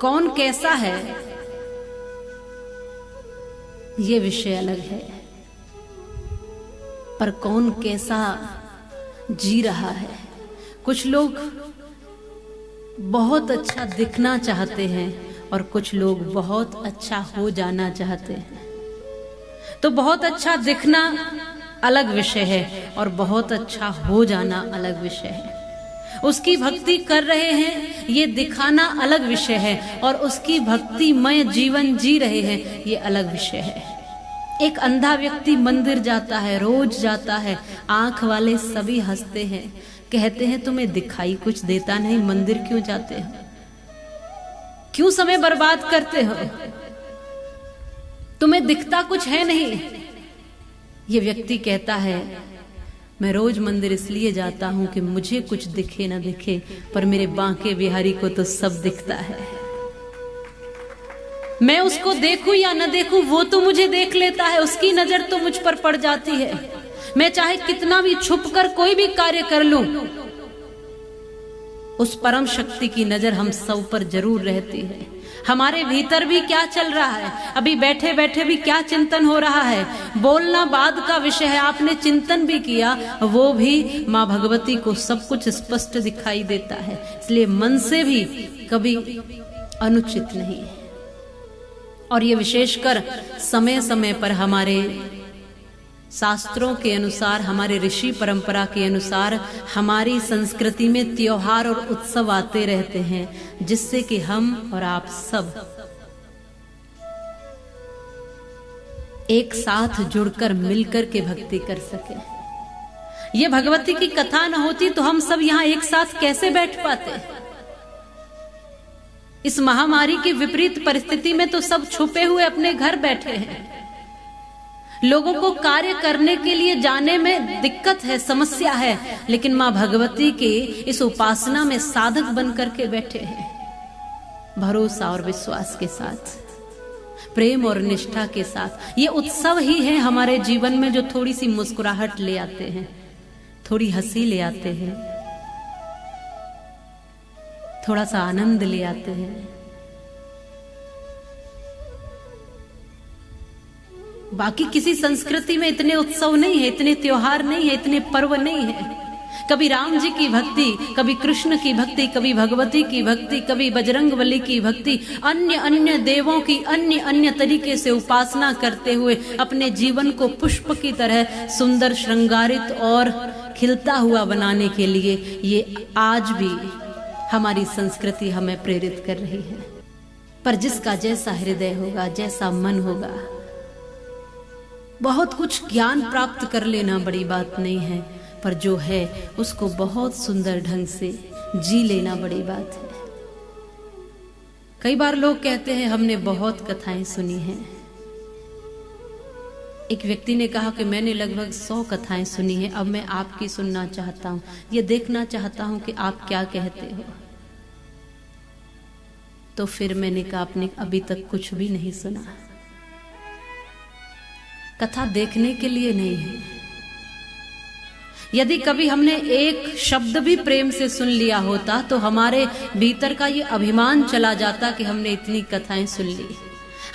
कौन कैसा है ये विषय अलग है, पर कौन कैसा जी रहा है। कुछ लोग बहुत अच्छा दिखना चाहते हैं और कुछ लोग बहुत अच्छा हो जाना चाहते हैं। तो बहुत अच्छा दिखना अलग विषय है और बहुत अच्छा हो जाना अलग विषय है। उसकी भक्ति कर रहे हैं ये दिखाना अलग विषय है और उसकी भक्तिमय जीवन जी रहे हैं ये अलग विषय है। एक अंधा व्यक्ति मंदिर जाता है, रोज जाता है, आंख वाले सभी हंसते हैं, कहते हैं तुम्हें दिखाई कुछ देता नहीं, मंदिर क्यों जाते हो, क्यों समय बर्बाद करते हो, तुम्हें दिखता कुछ है नहीं। ये व्यक्ति कहता है मैं रोज मंदिर इसलिए जाता हूं कि मुझे कुछ दिखे ना दिखे, पर मेरे बांके बिहारी को तो सब दिखता है। मैं उसको देखूं या न देखूं वो तो मुझे देख लेता है, उसकी नजर तो मुझ पर पड़ जाती है। मैं चाहे कितना भी छुपकर कोई भी कार्य कर लूं, उस परम शक्ति की नजर हम सब पर जरूर रहती है। हमारे भीतर भी क्या चल रहा है, अभी बैठे बैठे भी क्या चिंतन हो रहा है, बोलना बाद का विषय है। आपने चिंतन भी किया वो भी माँ भगवती को सब कुछ स्पष्ट दिखाई देता है। इसलिए मन से भी कभी अनुचित नहीं है। और ये विशेषकर समय समय पर हमारे शास्त्रों के अनुसार, हमारे ऋषि परंपरा के अनुसार हमारी संस्कृति में त्योहार और उत्सव आते रहते हैं, जिससे कि हम और आप सब एक साथ जुड़कर मिलकर के भक्ति कर सके। ये भगवती की कथा न होती तो हम सब यहाँ एक साथ कैसे बैठ पाते। इस महामारी की विपरीत परिस्थिति में तो सब छुपे हुए अपने घर बैठे हैं। लोगों को कार्य करने के लिए जाने में दिक्कत है, समस्या है, लेकिन मां भगवती के इस उपासना में साधक बन करके बैठे हैं, भरोसा और विश्वास के साथ, प्रेम और निष्ठा के साथ। ये उत्सव ही है हमारे जीवन में जो थोड़ी सी मुस्कुराहट ले आते हैं, थोड़ी हंसी ले आते हैं, थोड़ा सा आनंद ले आते हैं। बाकी किसी संस्कृति में इतने उत्सव नहीं है, इतने त्योहार नहीं है, इतने पर्व नहीं है। कभी राम जी की भक्ति, कभी कृष्ण की भक्ति, कभी भगवती की भक्ति, कभी बजरंगबली की भक्ति, अन्य अन्य देवों की अन्य अन्य तरीके से उपासना करते हुए अपने जीवन को पुष्प की तरह सुंदर, श्रृंगारित और खिलता हुआ बनाने के लिए ये आज भी हमारी संस्कृति हमें प्रेरित कर रही है। पर जिसका जैसा हृदय होगा, जैसा मन होगा, बहुत कुछ ज्ञान प्राप्त कर लेना बड़ी बात नहीं है, पर जो है उसको बहुत सुंदर ढंग से जी लेना बड़ी बात है। कई बार लोग कहते हैं हमने बहुत कथाएं सुनी हैं। एक व्यक्ति ने कहा कि मैंने लगभग 100 कथाएं सुनी हैं, अब मैं आपकी सुनना चाहता हूं, ये देखना चाहता हूं कि आप क्या कहते हो। तो फिर मैंने कहा आपने अभी तक कुछ भी नहीं सुना। कथा देखने के लिए नहीं है। यदि कभी हमने एक शब्द भी प्रेम से सुन लिया होता तो हमारे भीतर का ये अभिमान चला जाता कि हमने इतनी कथाएं सुन ली,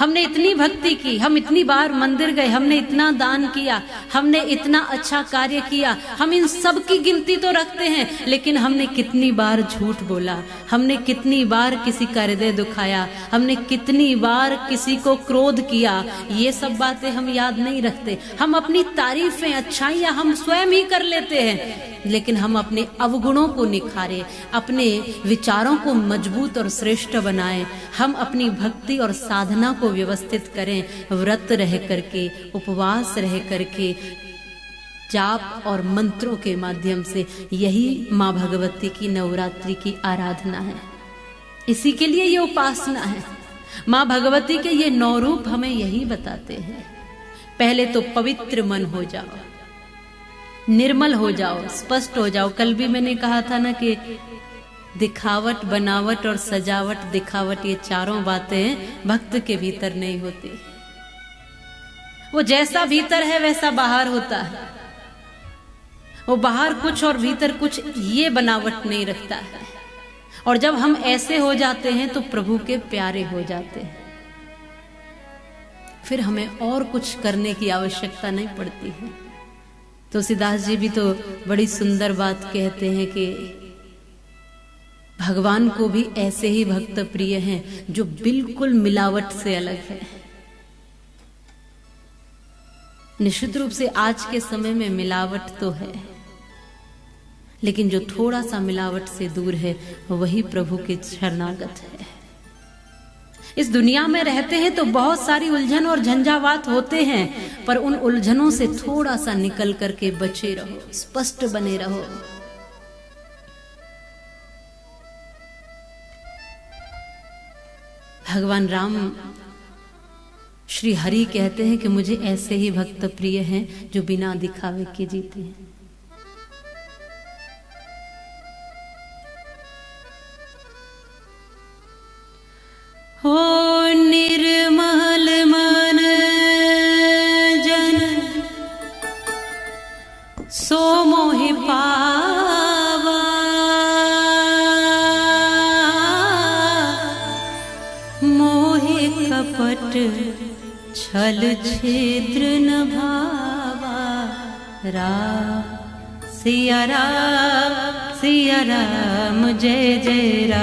हमने इतनी भक्ति की, हम इतनी बार मंदिर गए, हमने इतना दान किया, हमने इतना अच्छा कार्य किया। हम इन सब की गिनती तो रखते हैं, लेकिन हमने कितनी बार झूठ बोला, हमने कितनी बार किसी का हृदय दुखाया, हमने कितनी बार किसी को क्रोध किया, ये सब बातें हम याद नहीं रखते। हम अपनी तारीफें, अच्छाइयां हम स्वयं ही कर लेते हैं, लेकिन हम अपने अवगुणों को निखारे, अपने विचारों को मजबूत और श्रेष्ठ बनाएं, हम अपनी भक्ति और साधना को व्यवस्थित करें, व्रत रह करके, उपवास रह करके, जाप और मंत्रों के माध्यम से। यही माँ भगवती की नवरात्रि की आराधना है, इसी के लिए ये उपासना है। माँ भगवती के ये 9 रूप हमें यही बताते हैं। पहले तो पवित्र मन हो जाओ, निर्मल हो जाओ, स्पष्ट हो जाओ। कल भी मैंने कहा था ना कि दिखावट, बनावट और सजावट, दिखावट, ये चारों बातें भक्त के भीतर नहीं होती। वो जैसा भीतर है वैसा बाहर होता है, वो बाहर कुछ और भीतर कुछ, ये बनावट नहीं रखता है। और जब हम ऐसे हो जाते हैं तो प्रभु के प्यारे हो जाते हैं, फिर हमें और कुछ करने की आवश्यकता नहीं पड़ती है। तुलसीदास जी भी तो बड़ी सुंदर बात कहते हैं कि भगवान को भी ऐसे ही भक्त प्रिय हैं जो बिल्कुल मिलावट से अलग है। निश्चित रूप से आज के समय में मिलावट तो है, लेकिन जो थोड़ा सा मिलावट से दूर है वही प्रभु के शरणागत है। इस दुनिया में रहते हैं तो बहुत सारी उलझन और झंझावात होते हैं, पर उन उलझनों से थोड़ा सा निकल करके बचे रहो, स्पष्ट बने रहो। भगवान राम श्री हरि कहते हैं कि मुझे ऐसे ही भक्त प्रिय हैं जो बिना दिखावे के जीते हैं। हो निर्मल मन जन सो मोहि पावा, मोहि कपट छल छिद्र न भावा। राम सिया राम जय जय राम।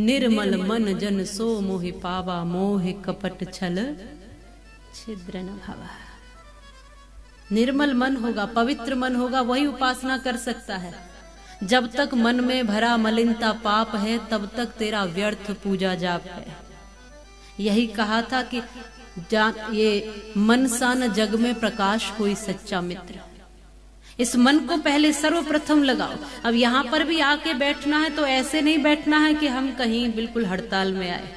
निर्मल मन जन सो मोहि पावा, मोहि कपट छल छिद्र न भावा। निर्मल मन होगा, पवित्र मन होगा, वही उपासना कर सकता है। जब तक मन में भरा मलिनता पाप है तब तक तेरा व्यर्थ पूजा जाप है। यही कहा था कि ये मन सा न जग में प्रकाश कोई सच्चा मित्र। इस मन को पहले सर्वप्रथम लगाओ। अब यहाँ पर भी आके बैठना है तो ऐसे नहीं बैठना है कि हम कहीं बिल्कुल हड़ताल में आए।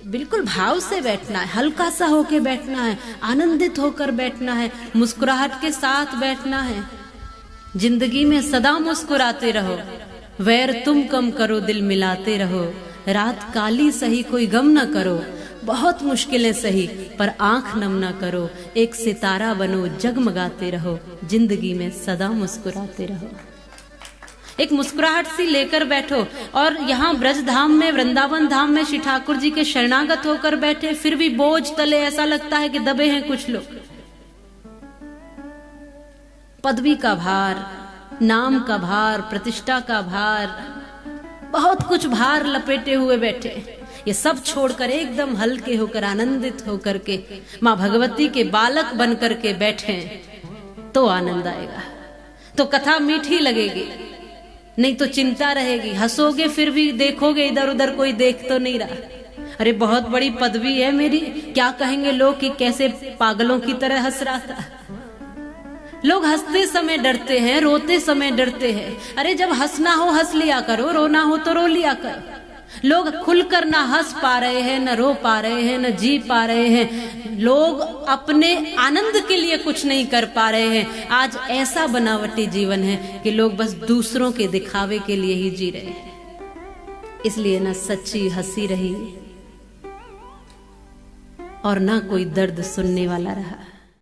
बिल्कुल भाव से बैठना है, हल्का सा होके बैठना है, आनंदित होकर बैठना है, मुस्कुराहट के साथ बैठना है। जिंदगी में सदा मुस्कुराते रहो, वैर तुम कम करो, दिल मिलाते रहो। रात काली सही कोई गम न करो, बहुत मुश्किलें सही पर आंख नम ना करो। एक सितारा बनो, जगमगाते रहो, जिंदगी में सदा मुस्कुराते रहो। एक मुस्कुराहट सी लेकर बैठो। और यहाँ ब्रज धाम में, वृंदावन धाम में श्री ठाकुर जी के शरणागत होकर बैठे, फिर भी बोझ तले ऐसा लगता है कि दबे हैं कुछ लोग। पदवी का भार, नाम का भार, प्रतिष्ठा का भार, बहुत कुछ भार लपेटे हुए बैठे। ये सब छोड़कर एकदम हल्के होकर, आनंदित होकर के माँ भगवती के बालक बन करके बैठे तो आनंद आएगा, तो कथा मीठी लगेगी। नहीं तो चिंता रहेगी, हंसोगे फिर भी देखोगे इधर उधर, कोई देख तो नहीं रहा। अरे बहुत बड़ी पदवी है मेरी, क्या कहेंगे लोग कि कैसे पागलों की तरह हंस रहा था। लोग हंसते समय डरते हैं, रोते समय डरते हैं। अरे जब हंसना हो हंस लिया करो, रोना हो तो रो लिया करो। लोग खुलकर ना हंस पा रहे हैं, न रो पा रहे हैं, न जी पा रहे हैं। लोग अपने आनंद के लिए कुछ नहीं कर पा रहे हैं। आज ऐसा बनावटी जीवन है कि लोग बस दूसरों के दिखावे के लिए ही जी रहे हैं। इसलिए ना सच्ची हंसी रही और ना कोई दर्द सुनने वाला रहा।